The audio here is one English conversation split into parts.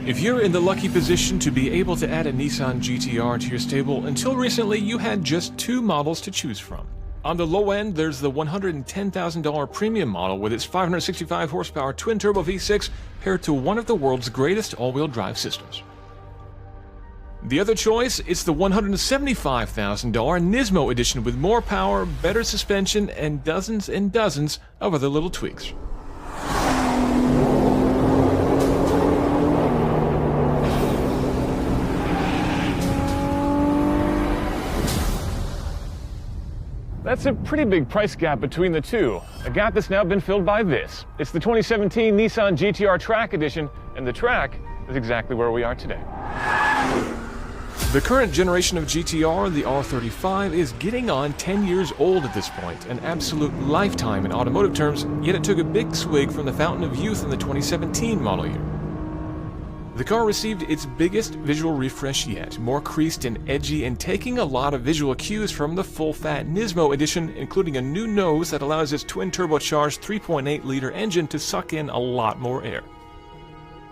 If you're in the lucky position to be able to add a Nissan GTR to your stable, until recently you had just two models to choose from. On the low end, there's the $110,000 premium model with its 565 horsepower twin-turbo V6 paired to one of the world's greatest all-wheel drive systems. The other choice is the $175,000 Nismo edition with more power, better suspension, and dozens of other little tweaks. That's a pretty big price gap between the two, a gap that's now been filled by this. It's the 2017 Nissan GTR Track Edition, and the Track is exactly where we are today. The current generation of GTR, the R35, is getting on 10 years old at this point, an absolute lifetime in automotive terms, yet it took a big swig from the fountain of youth in the 2017 model year. The car received its biggest visual refresh yet, more creased and edgy and taking a lot of visual cues from the full-fat Nismo edition, including a new nose that allows its twin-turbocharged 3.8-liter engine to suck in a lot more air.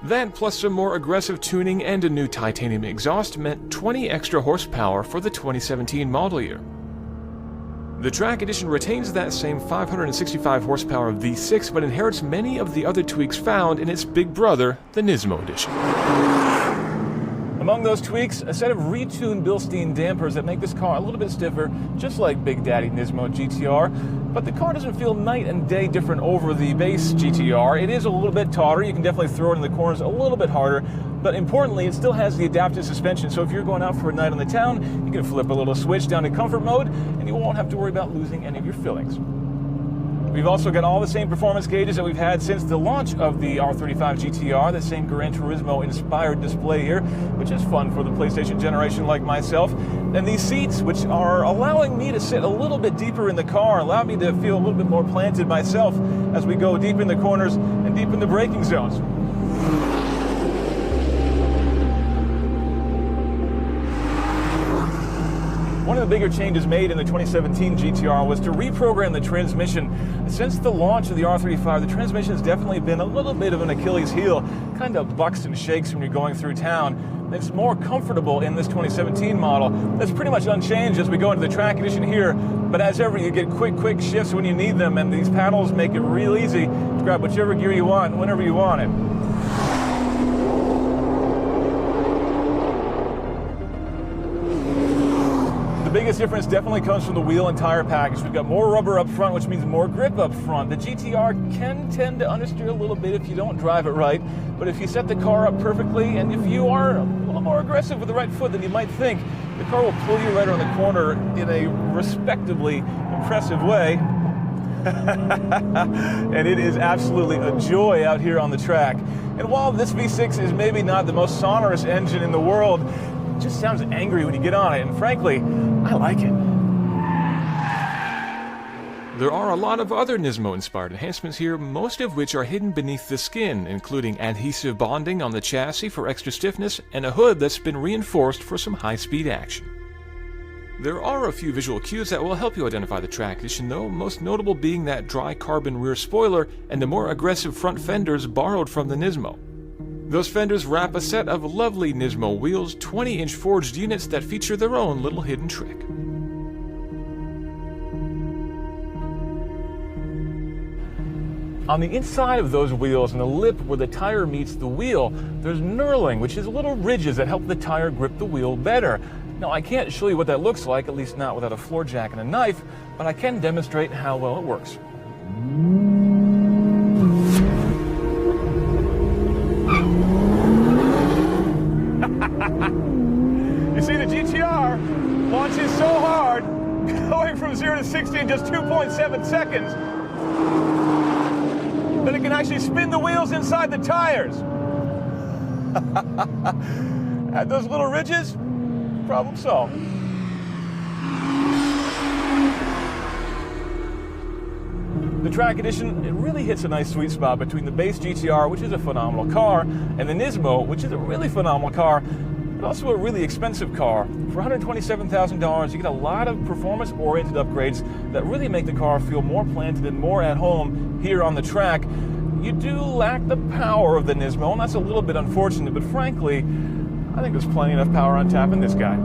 That, plus some more aggressive tuning and a new titanium exhaust, meant 20 extra horsepower for the 2017 model year. The Track Edition retains that same 565 horsepower V6, but inherits many of the other tweaks found in its big brother, the Nismo Edition. Among those tweaks, a set of retuned Bilstein dampers that make this car a little bit stiffer, just like Big Daddy Nismo GTR, but the car doesn't feel night and day different over the base GTR. It is a little bit tauter, you can definitely throw it in the corners a little bit harder, but importantly, it still has the adaptive suspension, so if you're going out for a night on the town, you can flip a little switch down to comfort mode, and you won't have to worry about losing any of your fillings. We've also got all the same performance gauges that we've had since the launch of the R35 GTR, the same Gran Turismo-inspired display here, which is fun for the PlayStation generation like myself. And these seats, which are allowing me to sit a little bit deeper in the car, allow me to feel a little bit more planted myself as we go deep in the corners and deep in the braking zones. One of the bigger changes made in the 2017 GTR was to reprogram the transmission. Since the launch of the R35, the transmission has definitely been a little bit of an Achilles heel, kind of bucks and shakes when you're going through town. It's more comfortable in this 2017 model. That's pretty much unchanged as we go into the Track Edition here, but as ever, you get quick shifts when you need them, and these paddles make it real easy to grab whichever gear you want, whenever you want it. The biggest difference definitely comes from the wheel and tire package. We've got more rubber up front, which means more grip up front. The GTR can tend to understeer a little bit if you don't drive it right, but if you set the car up perfectly, and if you are a little more aggressive with the right foot than you might think, the car will pull you right around the corner in a respectably impressive way. And it is absolutely a joy out here on the track. And while this V6 is maybe not the most sonorous engine in the world, it just sounds angry when you get on it, and frankly, I like it. There are a lot of other Nismo-inspired enhancements here, most of which are hidden beneath the skin, including adhesive bonding on the chassis for extra stiffness and a hood that's been reinforced for some high-speed action. There are a few visual cues that will help you identify the Track Edition, though, most notable being that dry carbon rear spoiler and the more aggressive front fenders borrowed from the Nismo. Those fenders wrap a set of lovely Nismo wheels, 20-inch forged units that feature their own little hidden trick. On the inside of those wheels, and the lip where the tire meets the wheel, there's knurling, which is little ridges that help the tire grip the wheel better. Now, I can't show you what that looks like, at least not without a floor jack and a knife, but I can demonstrate how well it works. You see, the GTR launches so hard, going from 0 to 60 in just 2.7 seconds, that it can actually spin the wheels inside the tires. Add those little ridges, problem solved. The Track Edition, it really hits a nice sweet spot between the base GTR, which is a phenomenal car, and the Nismo, which is a really phenomenal car, but also a really expensive car. For $127,000, you get a lot of performance-oriented upgrades that really make the car feel more planted and more at home here on the track. You do lack the power of the Nismo, and that's a little bit unfortunate, but frankly, I think there's plenty enough power on tap in this guy.